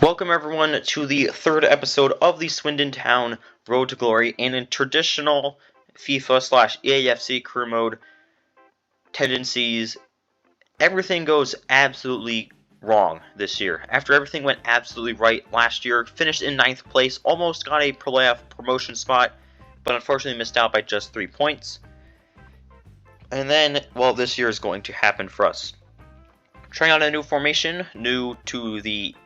Welcome everyone to the third episode of the Swindon Town Road to Glory, and in traditional FIFA/EAFC career mode tendencies, everything goes absolutely wrong this year. After everything went absolutely right last year, finished in 9th place, almost got a playoff promotion spot, but unfortunately missed out by just 3 points. And then, well, this year is going to happen for us. Trying out a new formation, new to the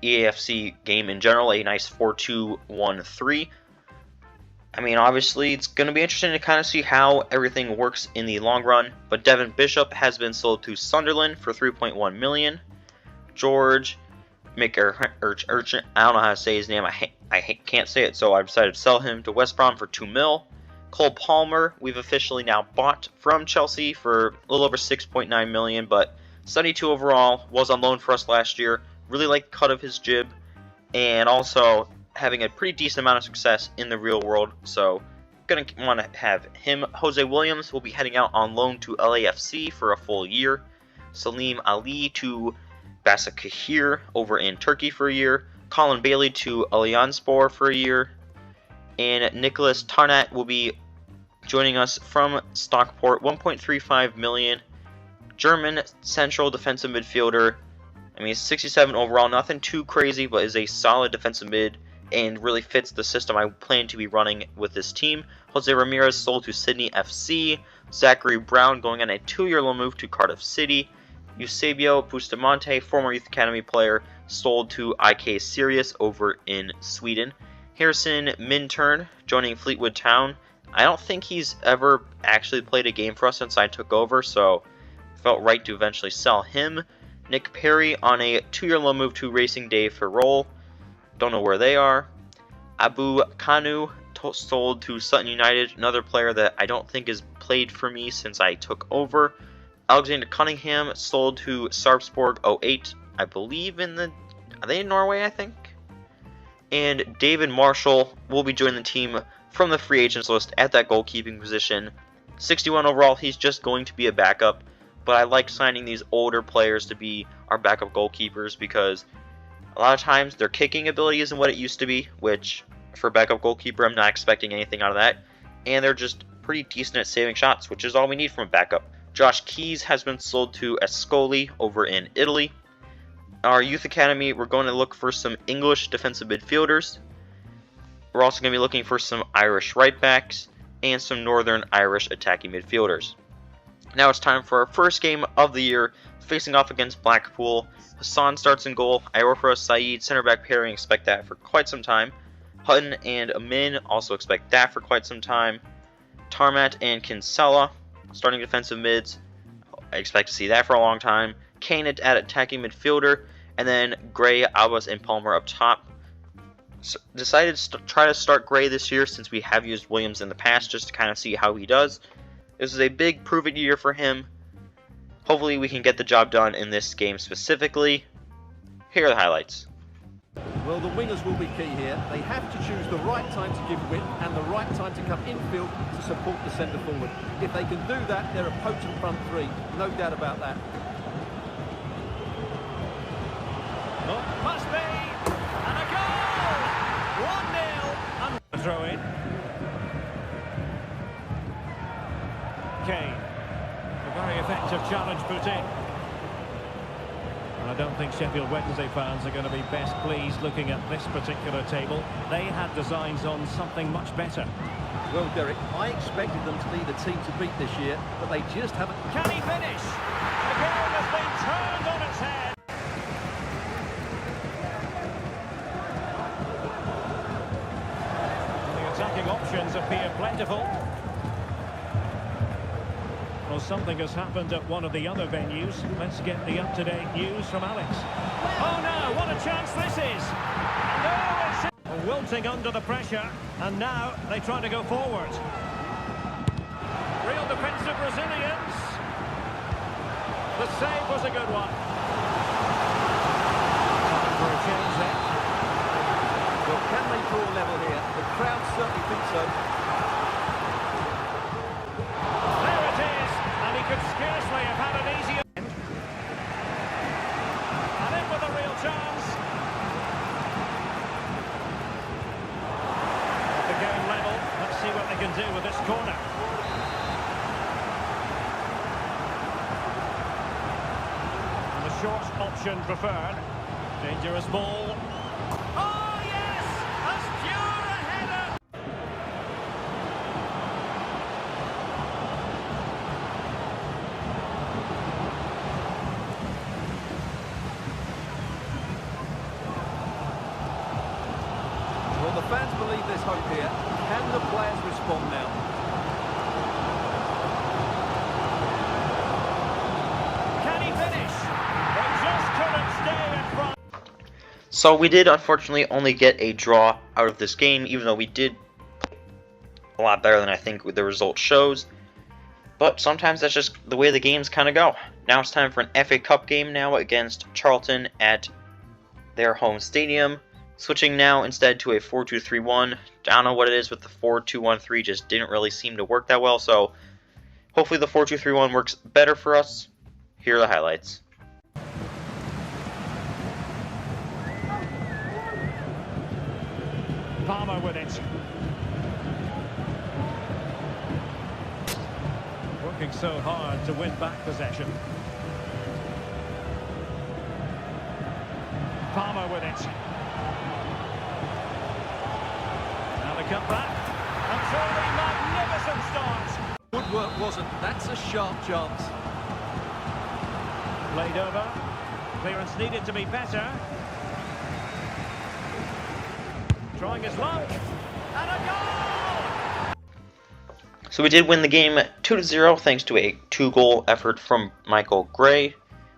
EAFC game in general, a nice 4-2-1-3. I mean, obviously, it's going to be interesting to kind of see how everything works in the long run, but Devin Bishop has been sold to Sunderland for 3.1 million. George McErchin, I don't know how to say his name, I can't say it, so I decided to sell him to West Brom for 2 mil. Cole Palmer, we've officially now bought from Chelsea for a little over 6.9 million, but 72 overall, was on loan for us last year. Really like the cut of his jib, and also having a pretty decent amount of success in the real world, so gonna want to have him. Jose Williams will be heading out on loan to LAFC for a full year. Salim Ali to Başakşehir over in Turkey for a year. Colin Bailey to Allianzspor for a year. And Nicholas Tarnat will be joining us from Stockport, 1.35 million. German central defensive midfielder. I mean, 67 overall, nothing too crazy, but is a solid defensive mid and really fits the system I plan to be running with this team. Jose Ramirez sold to Sydney FC. Zachary Brown going on a 2-year loan move to Cardiff City. Eusebio Bustamante, former Youth Academy player, sold to IK Sirius over in Sweden. Harrison Minturn joining Fleetwood Town. I don't think he's ever actually played a game for us since I took over, so felt right to eventually sell him. Nick Perry on a 2-year loan move to Racing Day Ferrol. Don't know where they are. Abu Kanu sold to Sutton United, another player that I don't think has played for me since I took over. Alexander Cunningham sold to Sarpsborg 08, I believe are they in Norway, I think? And David Marshall will be joining the team from the free agents list at that goalkeeping position. 61 overall, he's just going to be a backup. But I like signing these older players to be our backup goalkeepers because a lot of times their kicking ability isn't what it used to be, which for backup goalkeeper I'm not expecting anything out of that. And they're just pretty decent at saving shots, which is all we need from a backup. Josh Keys has been sold to Ascoli over in Italy. Our youth academy, we're going to look for some English defensive midfielders. We're also going to be looking for some Irish right backs and some Northern Irish attacking midfielders. Now it's time for our first game of the year, facing off against Blackpool. Hassan starts in goal. Iorfa Saeed, center back pairing, expect that for quite some time. Hutton and Amin, also expect that for quite some time. Tarmat and Kinsella, starting defensive mids, I expect to see that for a long time. Kane at attacking midfielder, and then Gray, Abbas, and Palmer up top. So decided to try to start Gray this year since we have used Williams in the past, just to kind of see how he does. This is a big prove-it year for him. Hopefully we can get the job done in this game specifically. Here are the highlights. Well, the wingers will be key here. They have to choose the right time to give width and the right time to come infield to support the centre forward. If they can do that, they're a potent front three. No doubt about that. Oh, must be! And a goal! 1-0. Throw in. Kane. A very effective challenge put in. And I don't think Sheffield Wednesday fans are going to be best pleased looking at this particular table. They had designs on something much better. Well, Derek, I expected them to be the team to beat this year, but they just haven't. Can he finish? The game has been turned on its head. The attacking options appear plentiful. Well, something has happened at one of the other venues. Let's get the up-to-date news from Alex. Oh no, what a chance this is! No, it's wilting under the pressure, and now they try to go forward. Real defensive resilience. The save was a good one. Time for a change there. Well, can they draw level here? The crowd certainly think so. Could scarcely have had an easier. And in with a real chance. what they can do with this corner. And the short option preferred. Dangerous ball. Oh, yes! As pure a header! Well, the fans believe there's hope here. Can the players respond now? Can he finish? They just couldn't stay in front. So we did unfortunately only get a draw out of this game, even though we did a lot better than I think the result shows. But sometimes that's just the way the games kind of go. Now it's time for an FA Cup game now against Charlton at their home stadium. Switching now instead to a 4-2-3-1. I don't know what it is with the 4-2-1-3, just didn't really seem to work that well. So hopefully the 4-2-3-1 works better for us. Here are the highlights. Palmer with it. Working so hard to win back possession. Palmer with it. Now the cut back. And truly magnificent start. Woodwork wasn't. That's a sharp chance. Played over. Clearance needed to be better. Trying his luck. And a goal! So we did win the game 2-0 thanks to a 2-goal effort from Michael Gray,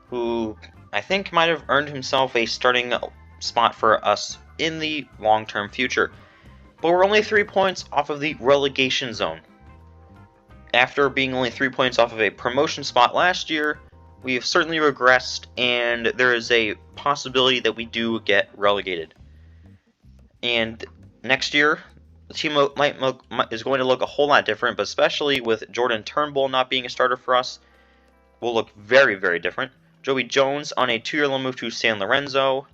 who I think might have earned himself a starting spot for us in the long-term future. But we're only 3 points off of the relegation zone. After being only 3 points off of a promotion spot last year, we have certainly regressed, and there is a possibility that we do get relegated. And next year, the team is going to look a whole lot different, but especially with Jordan Turnbull not being a starter for us, will look very, very different. Joey Jones on a 2-year loan move to San Lorenzo.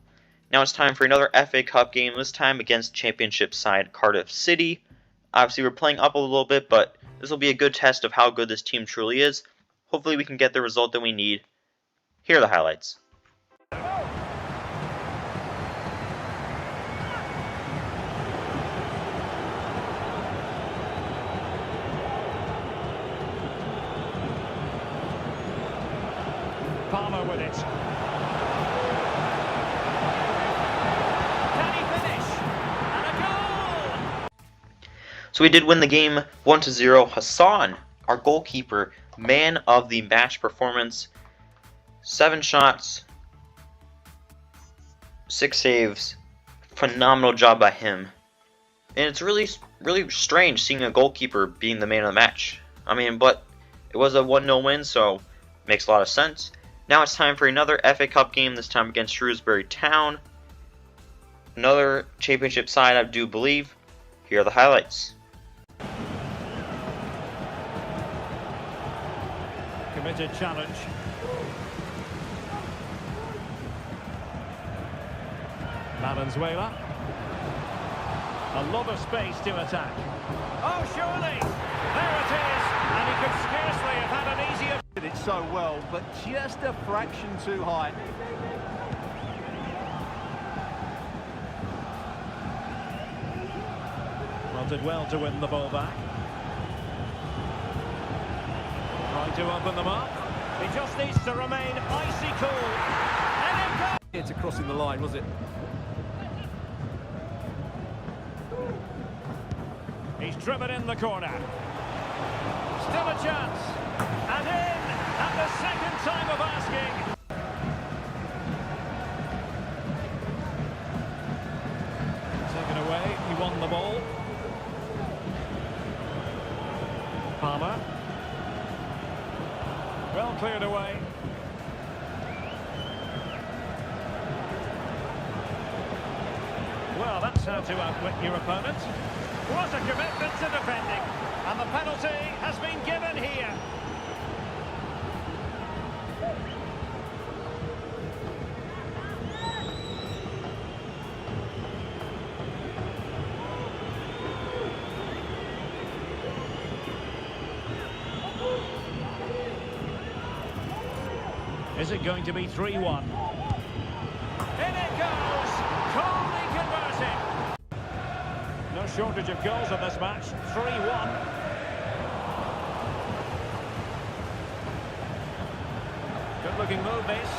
Now it's time for another FA Cup game, this time against Championship side Cardiff City. Obviously, we're playing up a little bit, but this will be a good test of how good this team truly is. Hopefully, we can get the result that we need. Here are the highlights. Palmer with it. Can he finish? And a goal! So we did win the game 1-0. Hassan, our goalkeeper, man of the match performance. 7 shots, 6 saves. Phenomenal job by him. And it's really strange seeing a goalkeeper being the man of the match. I mean, but it was a 1-0 win, so makes a lot of sense. Now it's time for another FA Cup game, this time against Shrewsbury Town. Another championship side, I do believe. Here are the highlights. Committed challenge. Valenzuela. A lot of space to attack. Oh, surely! There it is! And he could scarcely have had an easier... Did it so well, but just a fraction too high. Well, did well to win the ball back. Trying to open them up. He just needs to remain icy cool. And it goes! It's crossing the line, was it? He's driven in the corner. Still a chance. And in at the second time of asking. Taken away. He won the ball. Palmer. Well cleared away. Well, that's how to outwit your opponent. What a commitment to defending. And the penalty has been given here. Is it going to be 3-1? In it goes! Calmly converting. No shortage of goals in this match. 3-1. Good looking move this.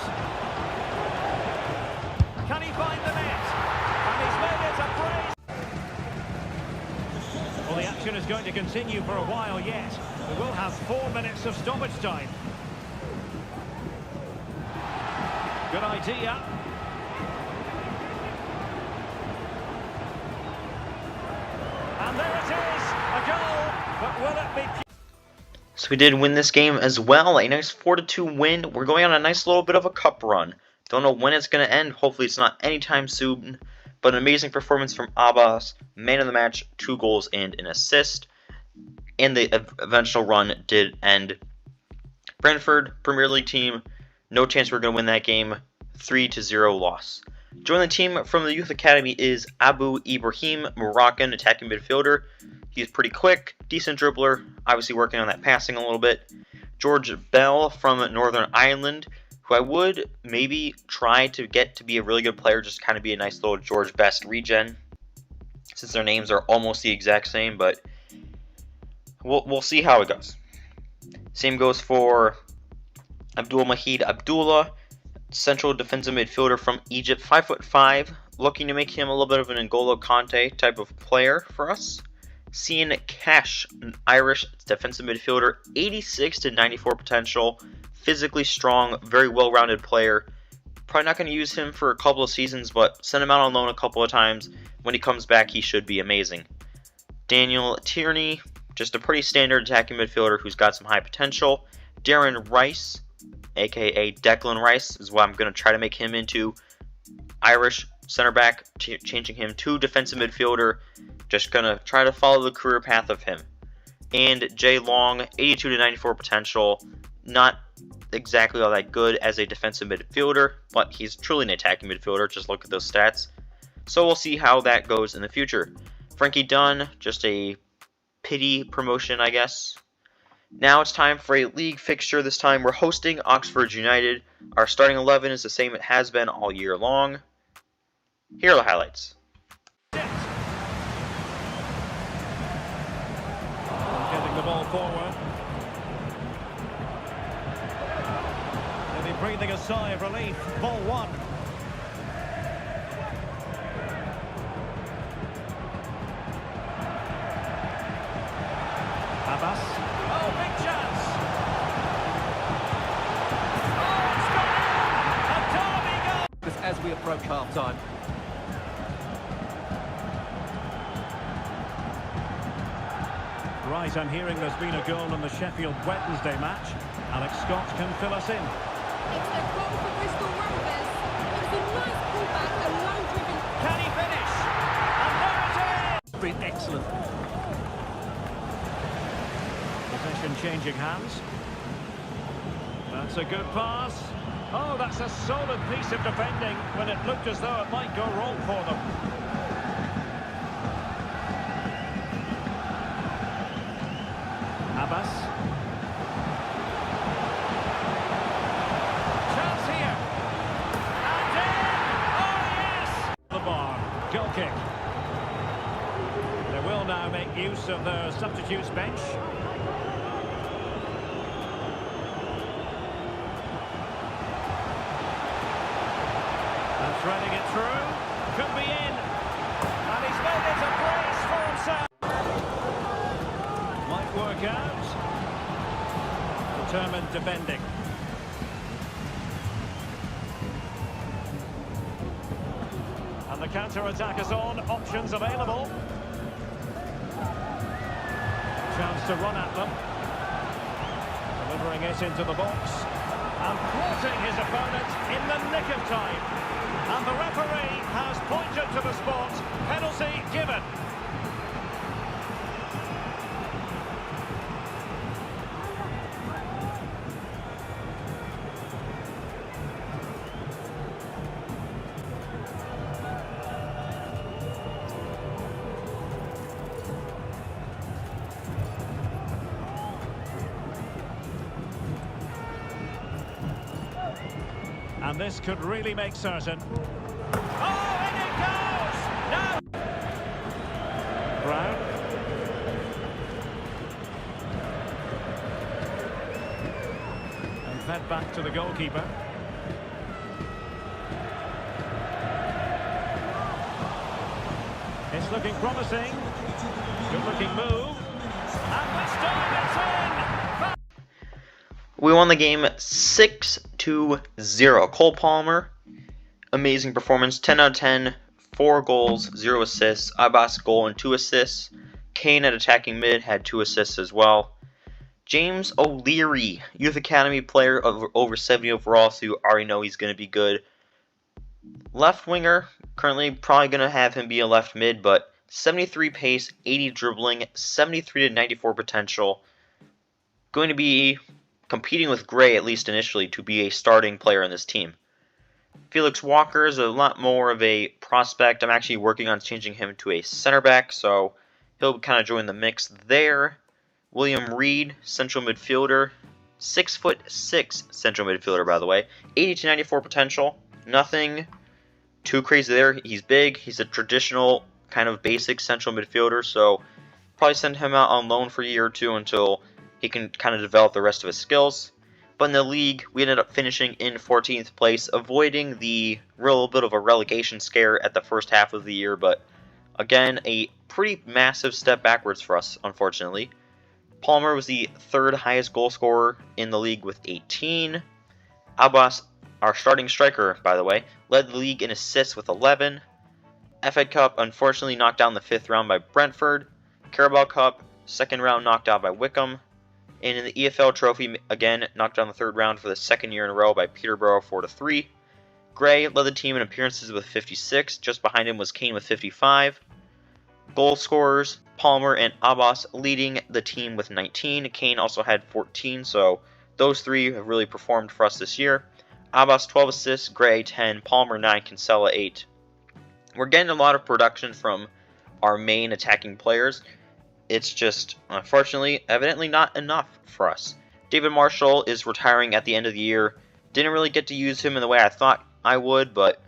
Can he find the net? And he's made it a brace. Well, the action is going to continue for a while yet. We will have 4 minutes of stoppage time. Good idea. And there it is, a goal, but will it be... So we did win this game as well, a nice 4-2 win. We're going on a nice little bit of a cup run. Don't know when it's going to end, hopefully it's not anytime soon. But an amazing performance from Abbas, man of the match, 2 goals and an assist. And the eventual run did end. Brentford, Premier League team, no chance we're going to win that game, 3-0 loss. Joining the team from the Youth Academy is Abu Ibrahim, Moroccan attacking midfielder. He's pretty quick, decent dribbler, obviously working on that passing a little bit. George Bell from Northern Ireland, who I would maybe try to get to be a really good player, just kind of be a nice little George Best regen, since their names are almost the exact same, but we'll see how it goes. Same goes for Abdul Mahid Abdullah, central defensive midfielder from Egypt, 5'5", looking to make him a little bit of an N'Golo Kante type of player for us. Cian Cash, an Irish defensive midfielder, 86 to 94 potential, physically strong, very well-rounded player. Probably not going to use him for a couple of seasons, but send him out on loan a couple of times. When he comes back, he should be amazing. Daniel Tierney, just a pretty standard attacking midfielder who's got some high potential. Darren Rice, aka Declan Rice, is what I'm going to try to make him into. Irish center back, changing him to defensive midfielder. Just going to try to follow the career path of him. And Jay Long, 82 to 94 potential. Not exactly all that good as a defensive midfielder, but he's truly an attacking midfielder. Just look at those stats. So we'll see how that goes in the future. Frankie Dunn, just a pity promotion, I guess. Now it's time for a league fixture. This time we're hosting Oxford United. Our starting 11 is the same it has been all year long. Here are the highlights. Getting the ball forward. They'll be breathing a sigh of relief. Ball 1. Abbas. Oh, big chance. Oh, it's gone in. A derby goal. Just as we approach half-time. Right, I'm hearing there's been a goal in the Sheffield Wednesday match. Alex Scott can fill us in. It's a goal for Bristol Rovers. It was a nice pullback, a low-driven... Can he finish? And there it is! Been excellent. Possession changing hands. That's a good pass. Oh, that's a solid piece of defending when it looked as though it might go wrong for them. Abbas. Chance here. And in! Oh, yes! The bar. Goal kick. They will now make use of their substitutes bench. And threading it through. Could be in. And he's made it a brace for himself. Might work out. Determined defending. And the counter-attack is on. Options available. Chance to run at them. Delivering it into the box. And thwarting his opponent in the nick of time. And the referee has pointed to the spot. Penalty given. And this could really make certain. Oh, in it goes! No! Brown. And fed back to the goalkeeper. It's looking promising. Good looking move. And Weston gets in! We won the game 6-0. Cole Palmer, amazing performance, 10 out of 10, 4 goals, 0 assists. Abbas, goal and 2 assists. Kane at attacking mid had 2 assists as well. James O'Leary, Youth Academy player of over 70 overall, so you already know he's going to be good. Left winger, currently probably going to have him be a left mid, but 73 pace, 80 dribbling, 73 to 94 potential. Going to be competing with Gray, at least initially, to be a starting player in this team. Felix Walker is a lot more of a prospect. I'm actually working on changing him to a center back, so he'll kind of join the mix there. William Reed, central midfielder, 6'6" central midfielder, by the way, 80 to 94 potential. Nothing too crazy there. He's big. He's a traditional kind of basic central midfielder, so probably send him out on loan for a year or two until he can kind of develop the rest of his skills. But in the league, we ended up finishing in 14th place, avoiding the real bit of a relegation scare at the first half of the year. But again, a pretty massive step backwards for us, unfortunately. Palmer was the 3rd highest goal scorer in the league with 18. Abbas, our starting striker, by the way, led the league in assists with 11. FA Cup, unfortunately, knocked down the 5th round by Brentford. Carabao Cup, 2nd round knocked out by Wickham. And in the EFL Trophy, again, knocked down the 3rd round for the 2nd year in a row by Peterborough 4-3. Gray led the team in appearances with 56. Just behind him was Kane with 55. Goal scorers, Palmer and Abbas leading the team with 19. Kane also had 14, so those three have really performed for us this year. Abbas 12 assists, Gray 10, Palmer 9, Kinsella 8. We're getting a lot of production from our main attacking players. It's just, unfortunately, evidently not enough for us. David Marshall is retiring at the end of the year. Didn't really get to use him in the way I thought I would, but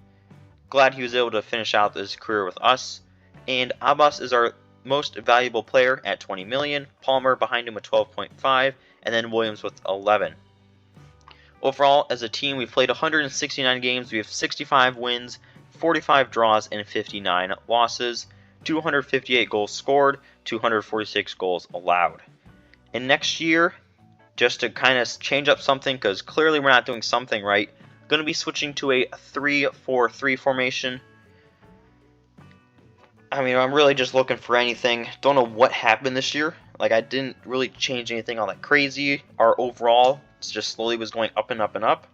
glad he was able to finish out his career with us. And Abbas is our most valuable player at 20 million. Palmer behind him with 12.5, and then Williams with 11. Overall, as a team, we've played 169 games. We have 65 wins, 45 draws, and 59 losses. 258 goals scored, 246 goals allowed. And next year, just to kind of change up something, because clearly we're not doing something right, going to be switching to a 3-4-3 formation. I mean, I'm really just looking for anything. Don't know what happened this year. Like, I didn't really change anything all that crazy. Our overall just slowly was going up and up and up.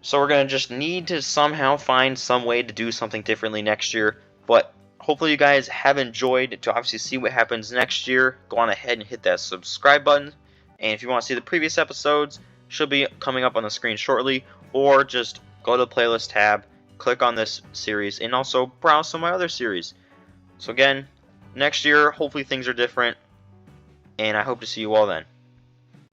So we're going to just need to somehow find some way to do something differently next year. But hopefully you guys have enjoyed. To obviously see what happens next year, go on ahead and hit that subscribe button. And if you want to see the previous episodes, should be coming up on the screen shortly. Or just go to the playlist tab, click on this series, and also browse some of my other series. So again, next year, hopefully things are different. And I hope to see you all then.